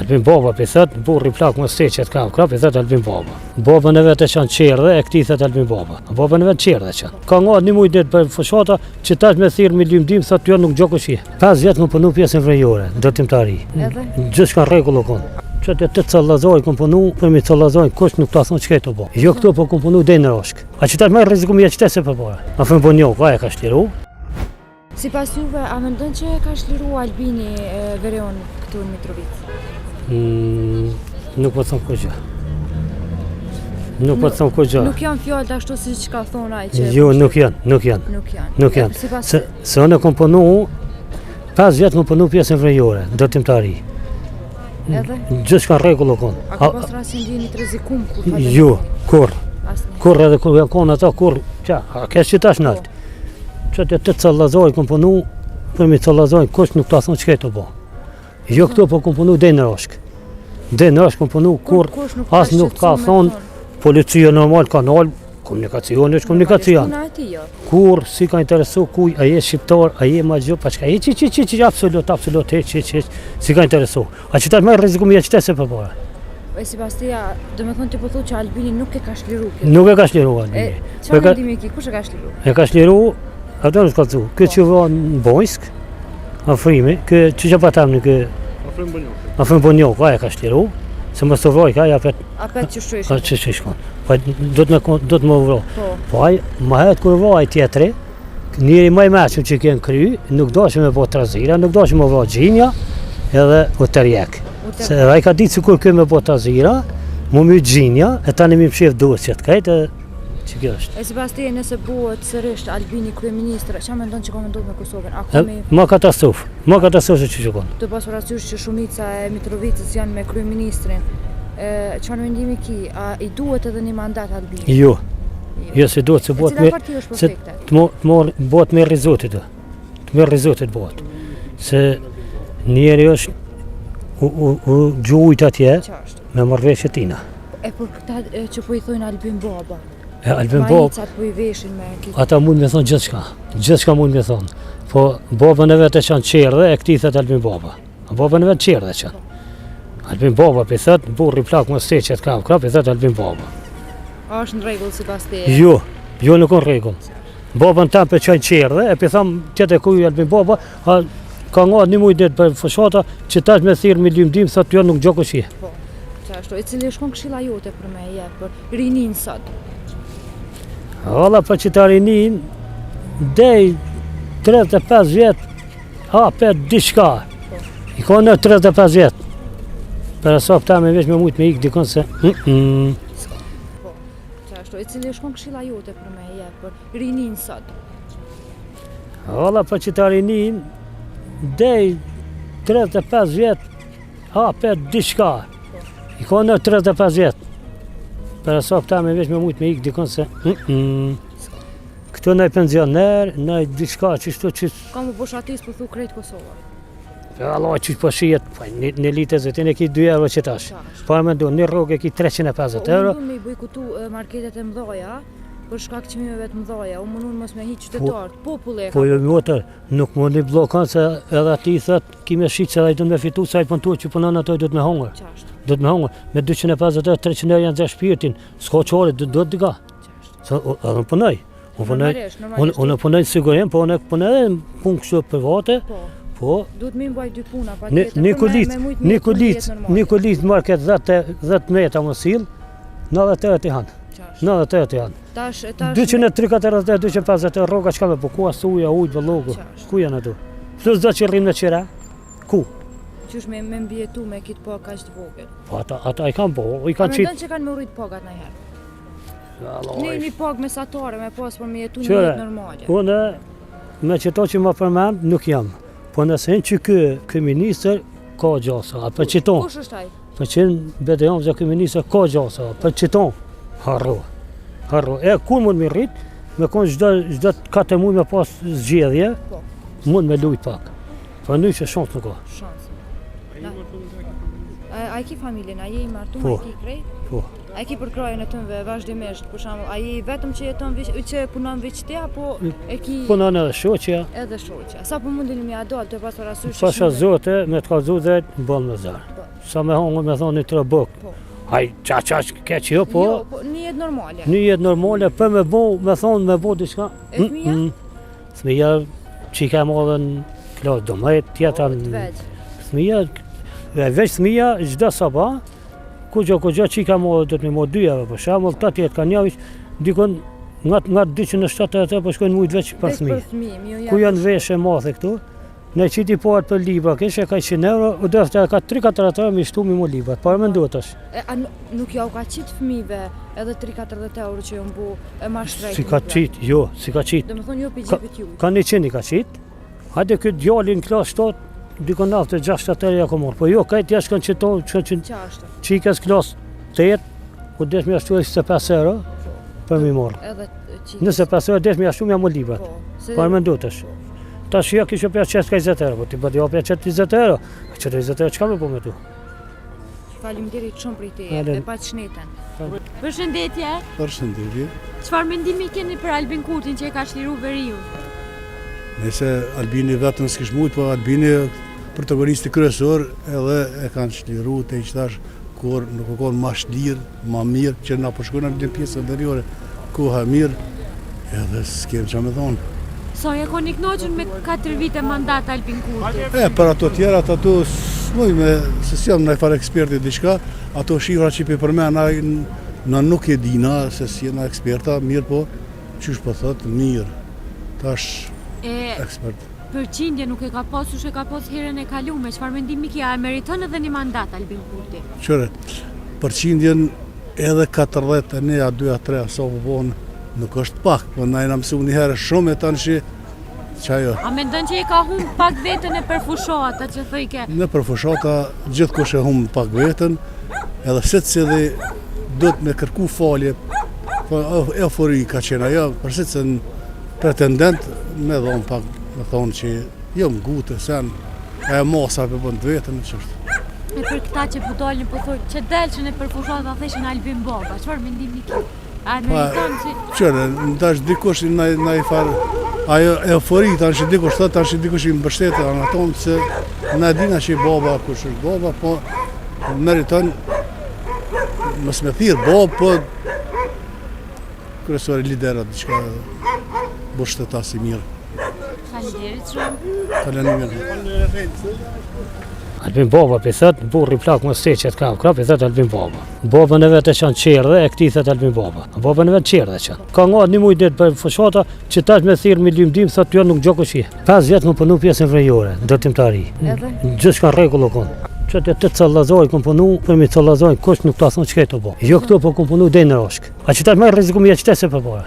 Albin Baba, për thët, burri plak më steqet ka krap, për thët Albin Baba. Babën e vetë e qanë qerdhe, e këti thët Albin Baba. Babën e vetë qerdhe qanë. Ka nga një mujt ditë për fshata, që tash me thirë me lymdim, thët jo nuk gjoko shi. 5 vjetë më punu pjesën vrejore, ndërtimtari. Gjithë shka regullo konë. Që të cëllazoj kom punu, për mi cëllazoj, kush nuk ta thonë që kejtë të bo. Jo këto po kom punu dhe në roshk. A që tash me riziku mi e qëtese për bora. A fëm po njo, ka e ka shliru. Si pas juve, a mendon që ka shliru Albini Vereon këtu në Mitrovicë? Nuk po thëmë këgja. Nuk po thëmë këgja. Nuk janë fjallë ashtu si që ka thonë ai që... Jo, nuk janë. Se unë kom punu, 5 vjetë më punu pjesën vrejore, ndërtimtari. Edhe? Gjithë shka regullo konë. A ka pas rrasin ndjeni të rezikum kur ka dhe? Jo, kur. Kur edhe kur janë konë ata, kur, a kesh që tash naltë. Që të cëllazoj kom punu, për mi cëllazoj, kush nuk ta thonë që kejtë të bo. Jo këto po kom punu dhe në roshk. Dhe në roshk kom punu, kur as nuk ka thonë, policia normal kanal, komunikacion është komunikacion. Kur si ka interesu kuj, a je shqiptar, a je ma gjë, pa qka, absolut, si ka interesu. A që ta me riziku mi e qëtese për bora. E si pas teja, do me thonë të po thotë që Albini nuk e ka shliru këtë? Nuk e ka shliru Albini. Qa mendimi e ki, kush e ka shliru? E ka shliru, ato në shkallëcu, këtë që va në Bojsk, afrimi, këtë që pa tamni këtë... Afrim Bonjok, ka e ka shliru, se më së vroj, ka e apet... Apet që shtu Që shkon. Do të më vroj. Po aj, ma hetë kur vroj tjetëri, njëri maj meqëm që kënë kry, nuk do që me bo trazira, nuk do që me vroj gjinja, edhe u tërjek. Se aj ka ditë si kur kënë me bo trazira, mu my gjinja, e ta në mi më shif duhet që të kajtë, që kjo është. E si pas teje nëse buhet sërisht Albini kryeministër, qa mendon që ka me ndodhë me Kosovën? Ma katastrofë që konë. Të pasur asysh që shumica e Mitrovicës janë me kryeministrin, qa në mendimi ki, a i duhet edhe një mandat Albini? Jo, se duhet se buhet me... E cila parti është perfekte? Të buhet me rizotit, të me rizotit buhet. Se njeri është u gjujt atje me mërveshje tina. E për këta që po i thojnë Albin Baba? Albin Baba, ata mund me thonë gjithë shka mund me thonë. Po babën e vetë e qanë qerdhe, e këti thët Albin Baba. Babën e vetë qerdhe qanë. Albin Baba për thët, burri plak më steqet ka krap, për thët Albin Baba. A është në regull si pas teje? Jo nuk në regull. Babën tam për qanë qerdhe, e për thamë tjetë e kuj Albin Baba, ka nga një mujt ditë për fshata, që tash me thirë me lymdim, thët jo nuk gjoko shi. Po, qashtu, e cili shkon këshilla jote për me je, për rinin sot? Alla për që të rinin, dej 35 vjetë, apet diçka. I ka në 35 vjetë. Për asap ta me veç me mujtë me ikë dikon se... Po, qashtu, e cili shkon këshilla jote për me je, për rinin sot? Alla për që të rinin, dej 35 vjetë, apet diçka. I ka në 35 vjetë. Për asap ta me veç me mujtë me ikë dikon se... Këto nëj penzioner, nëj diçka qështu qështë... Ka më bosh atis për thu krejt Kosova? Allah qështë po shijet, një litë e zëtin e ki 2 euro që tash. Pa me ndu, një rogë e ki 350 euro. Unë me i bojkotu marketet e mdoja, për shkak qëmimeve të mdoja, unë mundun mos me hi qytetarët, populle e ka... Po jo mjotër, nuk mundi blokan se edhe ati thët, ki me shqit se edhe i dënë me fitu, se a i pëntuar që punon atoj do të me hongër. Do të me hongër, me 250 euro, 300 euro janë zë shpirtin, s'ka qore, do të diga. Edhe në punoj. Unë punoj sigurim, po unë punoj edhe në punë kështu private. Po. Duhet me mbaj 2 puna, pa tjetër, një kulit market 10 metra më sil, 90 euro t'i hanë. 90 euro t'i hanë. 203, 250 euro roga qka me po, ku asuja, ujtë, vëllogu, ku janë ato? Plus do që rrimë në qira, ku? Qysh me mbjetu me kitë paka që të vogël? Po ata i kanë po, i kanë qitë. A me ndonë që kanë me rritë pakat në herë? Një pak mesatare me pas për me jetu një jetë normale. Unë, me qëto që më përmend, nuk jam. Po nëse që kë minister, ka gjasa. A për qëton? Kush është aj? Për qënë BDM që kë minister, ka gjasa. Për qëton? Harro. E kur mund me rrit, me konë gjdo 4 muj me pas zgjedhje, mund me lujt pak. Për në që shansë nuk ka. A i ki familjen, a je i martu, a i ki krejt? Po. A i ki për krajën e tëmve vazhdimisht, për shembull, a i vetëm që jeton që punon veç te, apo e ki... Punon edhe shoqja. Edhe shoqja. Sa po mundin mi adol të pasur asysh... Pasha zote, me të kalzu dhe në bolë me zarë. sa me hongër me thonë një 3 buk. Po. Haj, qash keq jo, po. Jo, po një jetë normale. Një jetë normale, për me thonë me bo diçka. E fëmija? Fëmija që i ka modhe në klasë 12, tjetër Të veç. fëmija, veç fëmija, gjda sabah, kugja që i ka modhe do të me modhe 2 javë, për shemull, ta tjetë ka njavich, dikon nga 270 po shkojnë mujtë veç për fëmijë. Ku janë veshe mathe këtu, ne qiti pohet për libra, kështë ka 100 euro, u dërftë ka 3-4 euro mi shtu mi mu libra, parë me ndohet është. A nuk ja u ka qitë fëmijëve edhe 3-40 euro që ju mbu e ma shtrejt? Si ka qitë, jo, si ka qitë. Dhe me thonë jo për gjepit ju? Ka 100 i ka qitë, hajde këtë djallin klasë 7, dikon 6-7 euro ja ko morë, po jo, kajtë jashtë kanë qitonë që i kësë klasë 8, u desh mi ashtu 25 euro për mi morë. Nëse 5 euro desh mi ashtu mi amu librat, parë me ndohet është. Ta shia kishë për qëtë ka 20 euro, po ti bëdi o për qëtë 20 euro, qëtë 20 euro qëka me po me tu? Faleminderit shumë për i teje, e pa të shneten. Përshëndetje. Përshëndetje. Çfarë mendimi keni për Albin Kurtin që e ka shliru veriun? Nëse Albini vetëm s'kish mujt, po Albini protagonisti kryesor edhe e kanë shliru të i qëtash kur nuk o konë ma shlirë, ma mirë, që na përshkojnë në pjesën veriore, koha mirë, edhe s'kem që me thonë. So, e koni knoqën me 4 vite mandat Albin Kurti? Për ato tjera, ato s'muj me, se s'jam në farë eksperti diçka, ato shifra që i për me, na nuk e dina, se s'jena eksperta, mirë po, qysh po thotë, mirë, tash ekspert. Përqindje nuk e ka posu, e ka pos herën e kalume, çfarë mendimi kja, e meriton edhe një mandat Albin Kurti? Qëre, përqindjen edhe 41, 2-3, sa po bonë, nuk është pak, po na jena mësu një herë shumë e tanë që ajo. A mendon që i ka humbë pak vetën e për fushata që thëjke? Në për fushata gjithë kush e humbë pak vetën, edhe sitë se dhe do të me kërku falje, po eufori ka qenë ajo, përsit se në pretendent me dhonë pak, me thonë që jo më gute, sen e masa për bënd vetën, qështë. E për këta që po dalin, po thoi, që delqën e për fushata theshin Albin Baba, çfarë mendimi ki? A meriton që... Qërë, në tash dikush në i farë, ajo eufori, tash dikush thot, tash dikush i mbështetë, anë atonë se në dina që i baba, kush është baba, po meriton, mësë me thirë baba, po kërësore liderat, diçka bështeta si mirë. Faleminderit shumë. Faleminderit. Albin Baba për thëtë, burri plak më se që të kam krap, për thëtë Albin Baba. Baba në vetë e qanë qerdhe, e këti thëtë Albin Baba. Baba në vetë qerdhe që. Ka nga një mujtë ditë për fëshata, që tash me thirë me limdim, thëtë jo nuk gjoko shi. 5 vjetë më punu pjesën vrejore, ndërtimtari. Gjithë shka regullo konë. Që të cëllazoj kom punu, për mi cëllazoj, kush nuk të ason që këtë po. Jo këto po kom punu dhe në roshk. A që tash me riziku mi e qëtese për pare.